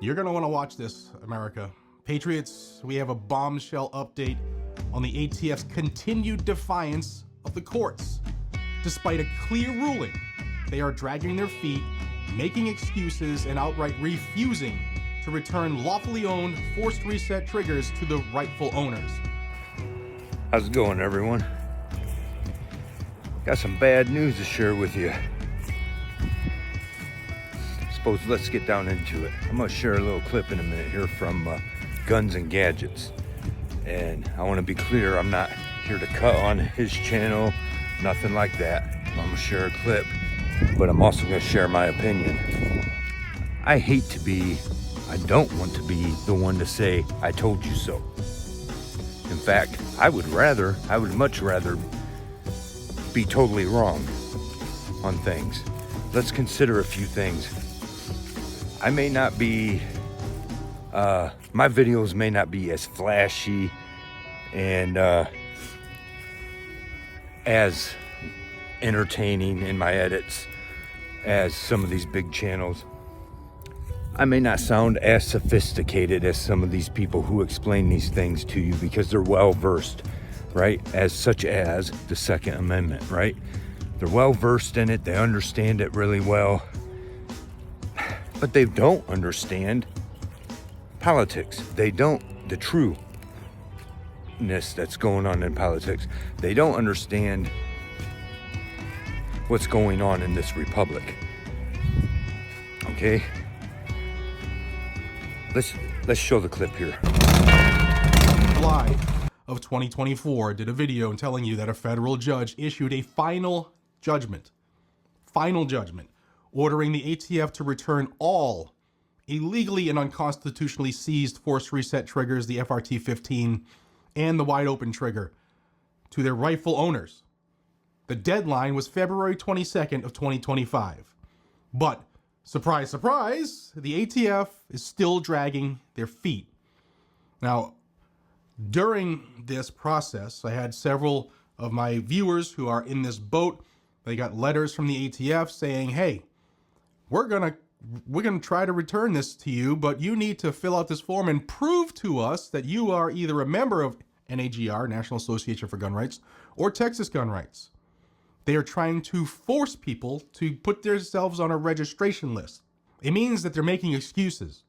You're going to want to watch this, America. Patriots, we have a bombshell update on the ATF's continued defiance of the courts. Despite a clear ruling, they are dragging their feet, making excuses, and outright refusing to return lawfully owned forced reset triggers to the rightful owners. How's it going, everyone? Got some bad news to share with you. Suppose let's get down into it. I'm gonna share a little clip in a minute here from Guns and Gadgets. And I wanna be clear, I'm not here to cut on his channel, nothing like that. I'm gonna share a clip, but I'm also gonna share my opinion. I don't want to be the one to say, I told you so. In fact, I would much rather be totally wrong on things. Let's consider a few things. I may not be, my videos may not be as flashy and as entertaining in my edits as some of these big channels. I may not sound as sophisticated as some of these people who explain these things to you because they're well versed, right? Such as the Second Amendment, right? They're well versed in it, they understand it really well. But they don't understand politics. They don't, the trueness that's going on in politics. They don't understand what's going on in this republic. Okay? Let's show the clip here. July of 2024 did a video telling you that a federal judge issued a final judgment, ordering the ATF to return all illegally and unconstitutionally seized forced reset triggers, the FRT-15 and the wide open trigger, to their rightful owners. The deadline was February 22nd of 2025. But surprise, surprise, the ATF is still dragging their feet. Now, during this process, I had several of my viewers who are in this boat. They got letters from the ATF saying, hey, we're gonna try to return this to you, but you need to fill out this form and prove to us that you are either a member of NAGR, National Association for Gun Rights, or Texas Gun Rights. They are trying to force people to put themselves on a registration list. It means that they're making excuses.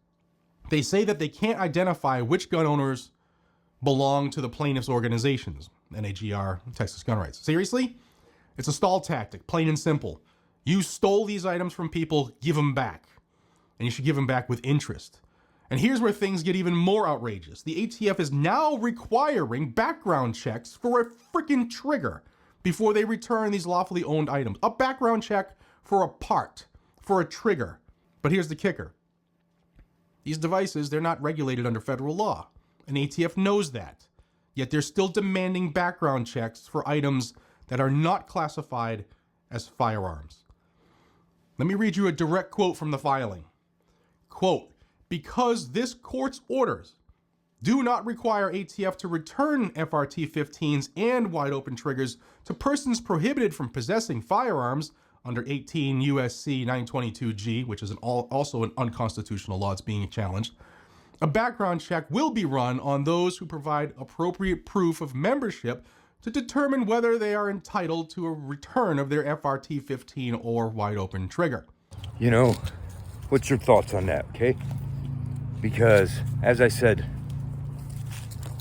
They say that they can't identify which gun owners belong to the plaintiffs' organizations, NAGR, Texas Gun Rights. Seriously? It's a stall tactic, plain and simple. You stole these items from people, give them back. And you should give them back with interest. And here's where things get even more outrageous. The ATF is now requiring background checks for a freaking trigger before they return these lawfully owned items. A background check for a part, for a trigger. But here's the kicker. These devices, they're not regulated under federal law. And ATF knows that. Yet they're still demanding background checks for items that are not classified as firearms. Let me read you a direct quote from the filing. Quote, because this court's orders do not require ATF to return FRT-15s and wide open triggers to persons prohibited from possessing firearms under 18 U.S.C. 922G, which is also an unconstitutional law that's being challenged. A background check will be run on those who provide appropriate proof of membership to determine whether they are entitled to a return of their FRT-15 or wide open trigger. You know, what's your thoughts on that, okay? Because, as I said,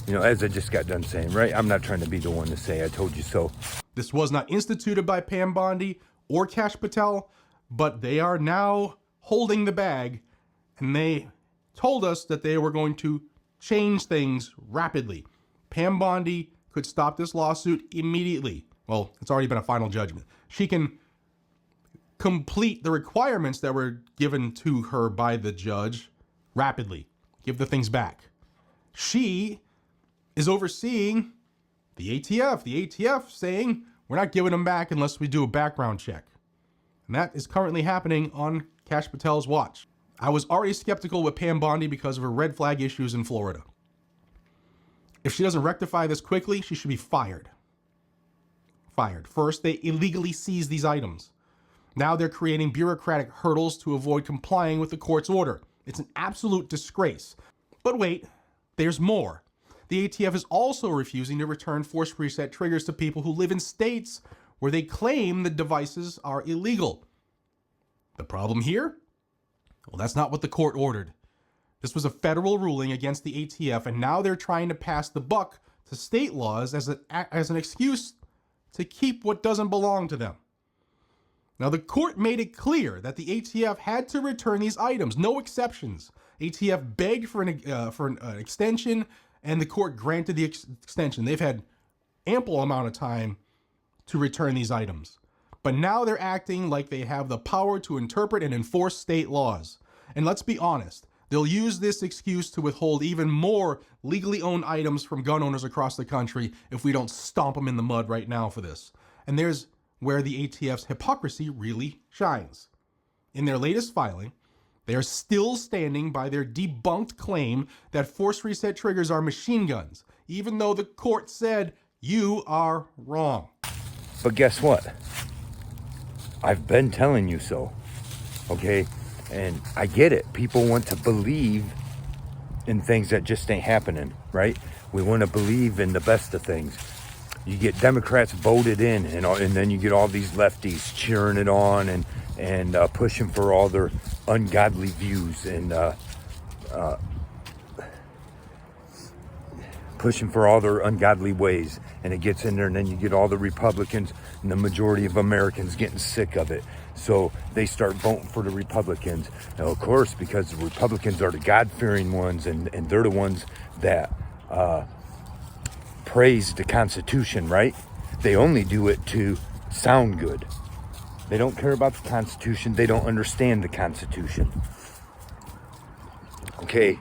as I just got done saying, right? I'm not trying to be the one to say, I told you so. This was not instituted by Pam Bondi or Kash Patel, but they are now holding the bag, and they told us that they were going to change things rapidly. Pam Bondi could stop this lawsuit immediately. Well, it's already been a final judgment. She can complete the requirements that were given to her by the judge rapidly. Give the things back. She is overseeing the ATF. The ATF saying, we're not giving them back unless we do a background check. And that is currently happening on Kash Patel's watch. I was already skeptical with Pam Bondi because of her red flag issues in Florida. If she doesn't rectify this quickly, she should be fired. First, they illegally seized these items. Now they're creating bureaucratic hurdles to avoid complying with the court's order. It's an absolute disgrace. But wait, there's more. The ATF is also refusing to return force reset triggers to people who live in states where they claim the devices are illegal. The problem here? Well, that's not what the court ordered. This was a federal ruling against the ATF, and now they're trying to pass the buck to state laws as an excuse to keep what doesn't belong to them. Now, the court made it clear that the ATF had to return these items, no exceptions. ATF begged for an extension, and the court granted the extension. They've had ample amount of time to return these items. But now they're acting like they have the power to interpret and enforce state laws. And let's be honest, they'll use this excuse to withhold even more legally owned items from gun owners across the country if we don't stomp them in the mud right now for this. And there's where the ATF's hypocrisy really shines. In their latest filing, they are still standing by their debunked claim that force reset triggers are machine guns, even though the court said you are wrong. But guess what? I've been telling you so, okay? And I get it. People want to believe in things that just ain't happening, right? We want to believe in the best of things. You get Democrats voted in, and then you get all these lefties cheering it on and pushing for all their ungodly views and pushing for all their ungodly ways. And it gets in there, and then you get all the Republicans and the majority of Americans getting sick of it. So they start voting for the Republicans. Now, of course, because the Republicans are the God-fearing ones, and they're the ones that praise the Constitution, right? They only do it to sound good. They don't care about the Constitution. They don't understand the Constitution. Okay,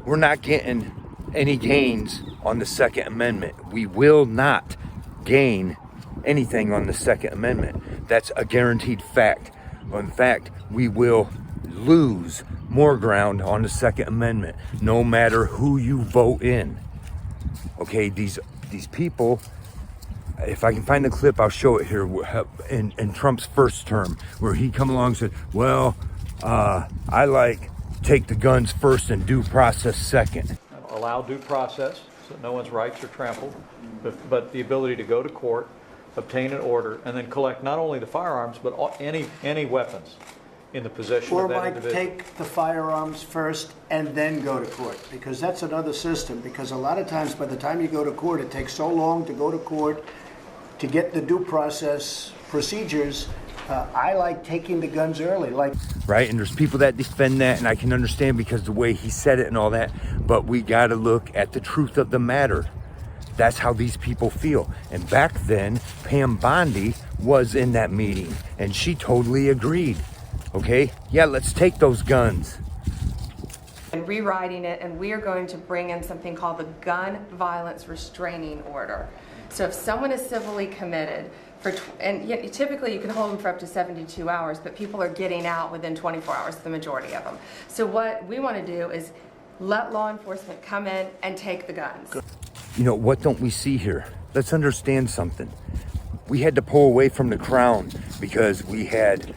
we're not getting any gains on the Second Amendment. We will not gain anything on the Second Amendment. That's a guaranteed fact. In fact, we will lose more ground on the Second Amendment, no matter who you vote in. Okay, these people, if I can find the clip, I'll show it here, in Trump's first term, where he come along and said, well, I like take the guns first and due process second. Allow due process, so no one's rights are trampled, but the ability to go to court, obtain an order, and then collect not only the firearms, but any weapons in the possession Or of that might individual. take the firearms first and then go to court, because that's another system, because a lot of times by the time you go to court, it takes so long to go to court to get the due process procedures. I like taking the guns early, right? And there's people that defend that, and I can understand because the way he said it and all that, but we got to look at the truth of the matter. That's how these people feel. And back then, Pam Bondi was in that meeting, and she totally agreed. Okay, yeah, let's take those guns. And rewriting it, and we are going to bring in something called the Gun Violence Restraining Order. So if someone is civilly committed, typically you can hold them for up to 72 hours, but people are getting out within 24 hours, the majority of them. So what we want to do is let law enforcement come in and take the guns. You know, what don't we see here? Let's understand something. We had to pull away from the crown because we had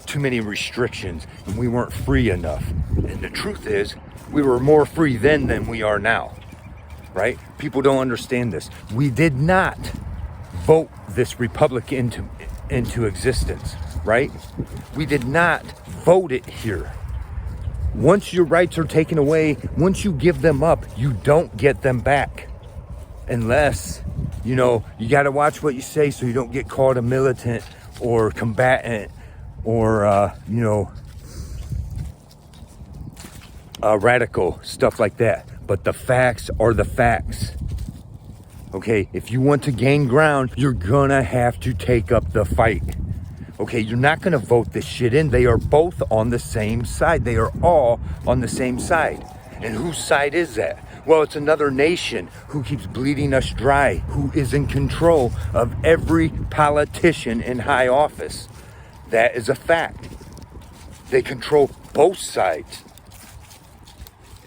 too many restrictions and we weren't free enough. And the truth is, we were more free then than we are now, right? People don't understand this. We did not vote this republic into existence, right? We did not vote it here. Once your rights are taken away, once you give them up, you don't get them back. Unless, you know, you got to watch what you say so you don't get called a militant or combatant or, radical, stuff like that. But the facts are the facts. Okay, if you want to gain ground, you're gonna have to take up the fight. Okay, you're not gonna vote this shit in. They are both on the same side. They are all on the same side. And whose side is that? Well, it's another nation who keeps bleeding us dry, who is in control of every politician in high office. That is a fact. They control both sides.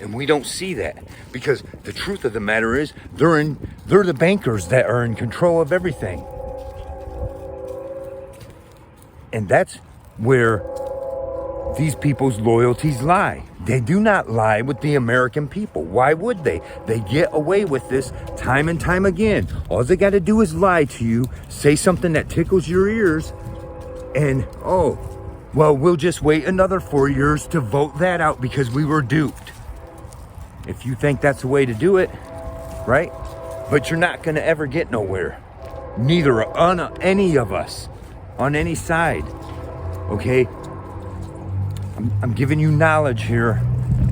And we don't see that because the truth of the matter is they're the bankers that are in control of everything. And that's where these people's loyalties lie. They do not lie with the American people. Why would they? They get away with this time and time again. All they got to do is lie to you, say something that tickles your ears, and oh, well, we'll just wait another 4 years to vote that out because we were duped. If you think that's the way to do it, right? But you're not going to ever get nowhere. Neither on any of us, on any side, okay? I'm giving you knowledge here,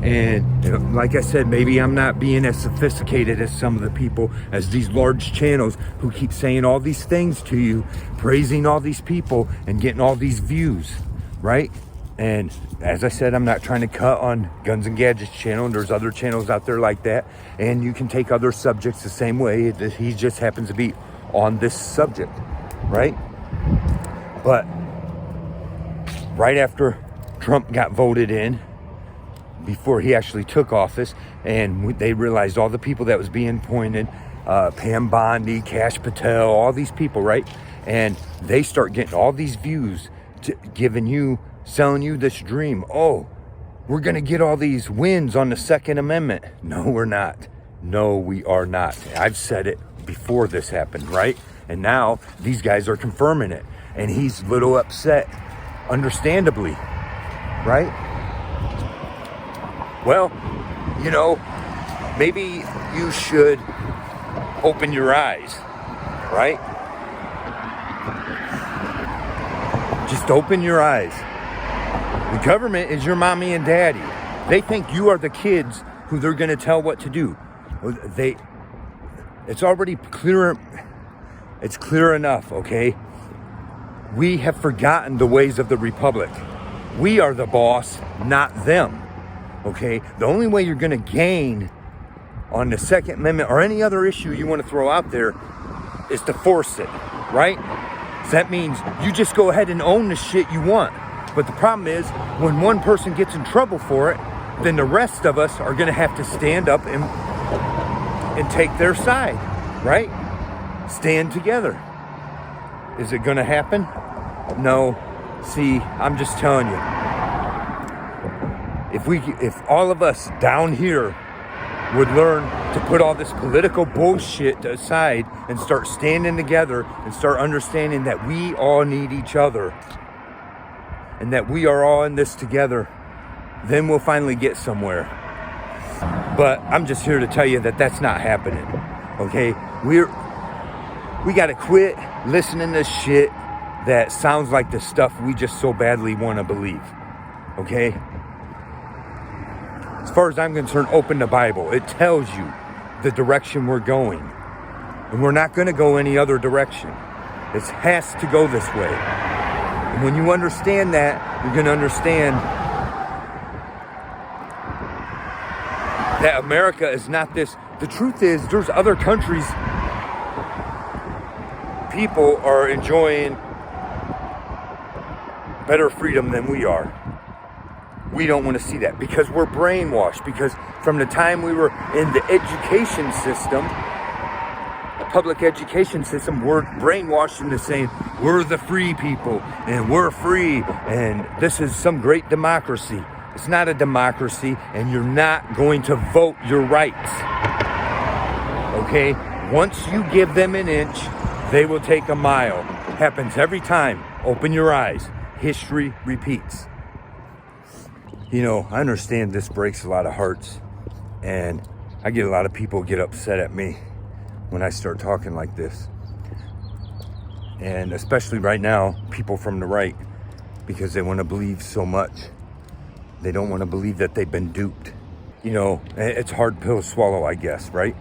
and like I said, maybe I'm not being as sophisticated as some of the people, as these large channels who keep saying all these things to you, praising all these people and getting all these views, right? And as I said, I'm not trying to cut on Guns and Gadgets channel, and there's other channels out there like that, and you can take other subjects the same way. He just happens to be on this subject, right? But right after Trump got voted in, before he actually took office, and they realized all the people that was being appointed, Bondi, Kash, Patel, all these people, right? And they start getting all these views, selling you this dream. Oh, we're going to get all these wins on the Second Amendment. No, we're not. No, we are not. I've said it before this happened, right? And now these guys are confirming it. And he's a little upset, understandably. Right? Well, maybe you should open your eyes, right? Just open your eyes. The government is your mommy and daddy. They think you are the kids who they're going to tell what to do. It's already clear. It's clear enough, okay? We have forgotten the ways of the republic. We are the boss, not them, okay? The only way you're going to gain on the Second Amendment or any other issue you want to throw out there is to force it, right? So that means you just go ahead and own the shit you want. But the problem is, when one person gets in trouble for it, then the rest of us are going to have to stand up and take their side, right? Stand together. Is it going to happen? No. See, I'm just telling you, if all of us down here would learn to put all this political bullshit aside and start standing together and start understanding that we all need each other and that we are all in this together, then we'll finally get somewhere. But I'm just here to tell you that that's not happening, okay? We got to quit listening to shit that sounds like the stuff we just so badly want to believe, okay? As far as I'm concerned, open the Bible. It tells you the direction we're going. And we're not going to go any other direction. It has to go this way. And when you understand that, you're going to understand that America is not this. The truth is, there's other countries people are enjoying better freedom than we are. We don't want to see that because we're brainwashed. Because from the time we were in the education system, the public education system, we're brainwashed into saying we're the free people and we're free and this is some great democracy. It's not a democracy, and you're not going to vote your rights. Okay? Once you give them an inch, they will take a mile. Happens every time. Open your eyes. History repeats. I understand this breaks a lot of hearts, and I get a lot of people get upset at me when I start talking like this. And especially right now, people from the right, because they want to believe so much. They don't want to believe that they've been duped. It's a hard pill to swallow, I guess, right?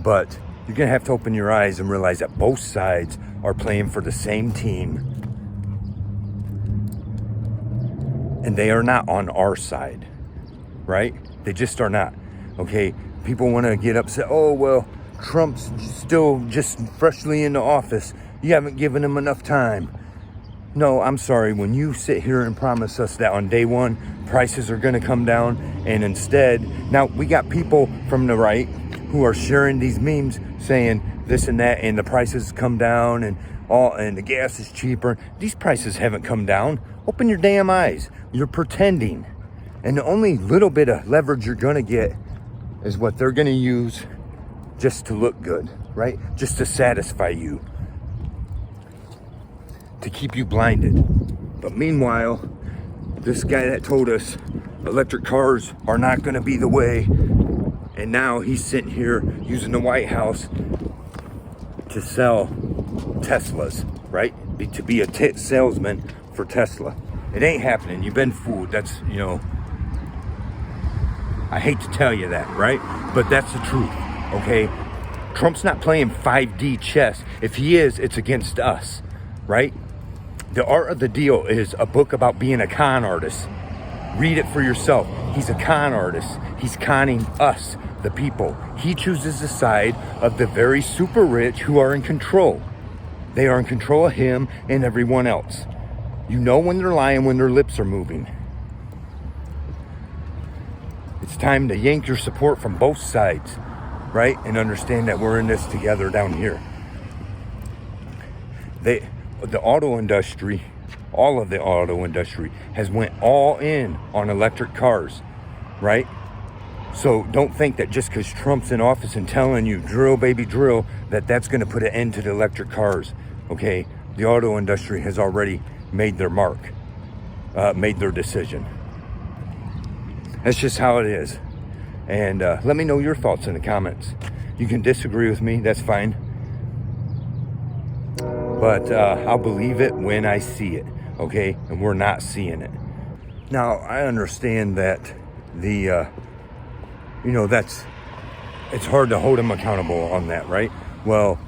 But you're going to have to open your eyes and realize that both sides are playing for the same team. And they are not on our side, right? They just are not, okay? People want to get upset. Oh, well, Trump's still just freshly into office. You haven't given him enough time. No, I'm sorry. When you sit here and promise us that on day one, prices are going to come down, and instead, now we got people from the right who are sharing these memes saying this and that, and the prices come down, and and the gas is cheaper. These prices haven't come down. Open your damn eyes. You're pretending. And the only little bit of leverage you're gonna get is what they're gonna use just to look good, right? Just to satisfy you, to keep you blinded. But meanwhile, this guy that told us electric cars are not gonna be the way, and now he's sitting here using the White House to sell Teslas, right? To be a salesman for Tesla. It ain't happening. You've been fooled. That's, you know, I hate to tell you that, right? But that's the truth, okay? Trump's not playing 5D chess. If he is, it's against us, right? The Art of the Deal is a book about being a con artist. Read it for yourself. He's a con artist. He's conning us, the people. He chooses the side of the very super rich who are in control. They are in control of him and everyone else. You know when they're lying, when their lips are moving. It's time to yank your support from both sides, right? And understand that we're in this together down here. The auto industry, all of the auto industry has went all in on electric cars, right? So don't think that just because Trump's in office and telling you drill baby drill, that that's going to put an end to the electric cars, okay? The auto industry has already made their mark, made their decision. That's just how it is. And let me know your thoughts in the comments. You can disagree with me, that's fine. But I'll believe it when I see it, okay? And we're not seeing it. Now, I understand that the, you know, it's hard to hold them accountable on that, right? Well,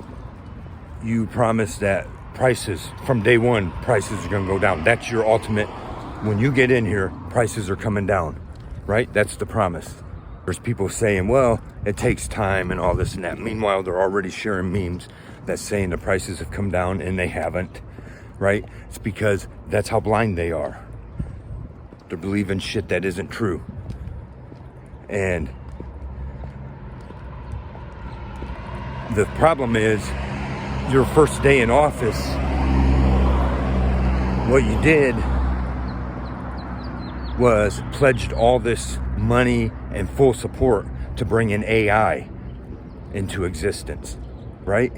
you promised that prices, from day one, prices are gonna go down. That's your ultimate, when you get in here, prices are coming down, right? That's the promise. There's people saying, well, it takes time and all this and that. Meanwhile, they're already sharing memes that's saying the prices have come down, and they haven't, right? It's because that's how blind they are. They're believing shit that isn't true. And the problem is, your first day in office, what you did was pledged all this money and full support to bring in AI into existence, right?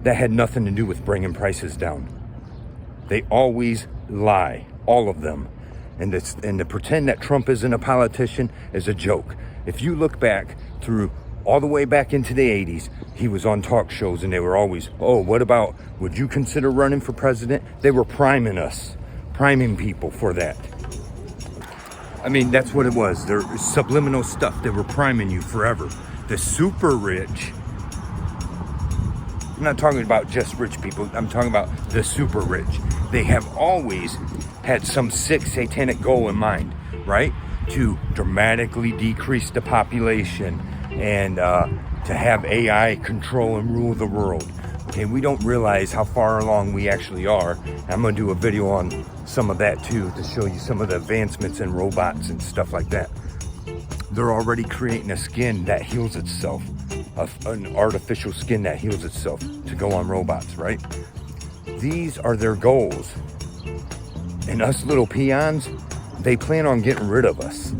That had nothing to do with bringing prices down. They always lie, all of them. And to pretend that Trump isn't a politician is a joke. If you look back through all the way back into the 80s, he was on talk shows and they were always, oh, what about, would you consider running for president? They were priming us, priming people for that. I mean, that's what it was. They're subliminal stuff. They were priming you forever. The super rich, I'm not talking about just rich people, I'm talking about the super rich. They have always had some sick satanic goal in mind, right? To dramatically decrease the population and to have AI control and rule the world. Okay, we don't realize how far along we actually are. I'm gonna do a video on some of that too, to show you some of the advancements in robots and stuff like that. They're already creating a skin that heals itself, an artificial skin that heals itself to go on robots, right? These are their goals. And us little peons, they plan on getting rid of us.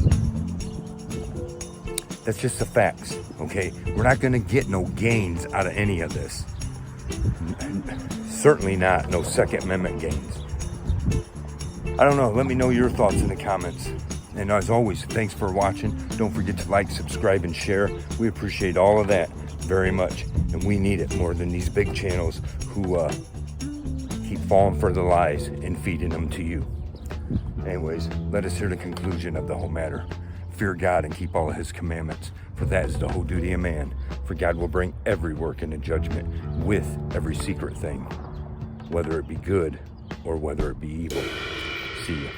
That's just the facts, okay? We're not gonna get no gains out of any of this. Certainly not no Second Amendment gains. I don't know, let me know your thoughts in the comments. And as always, thanks for watching. Don't forget to like, subscribe, and share. We appreciate all of that very much. And we need it more than these big channels who keep falling for the lies and feeding them to you. Anyways, let us hear the conclusion of the whole matter. Fear God and keep all of his commandments, for that is the whole duty of man. For God will bring every work into judgment with every secret thing, whether it be good or whether it be evil. See ya.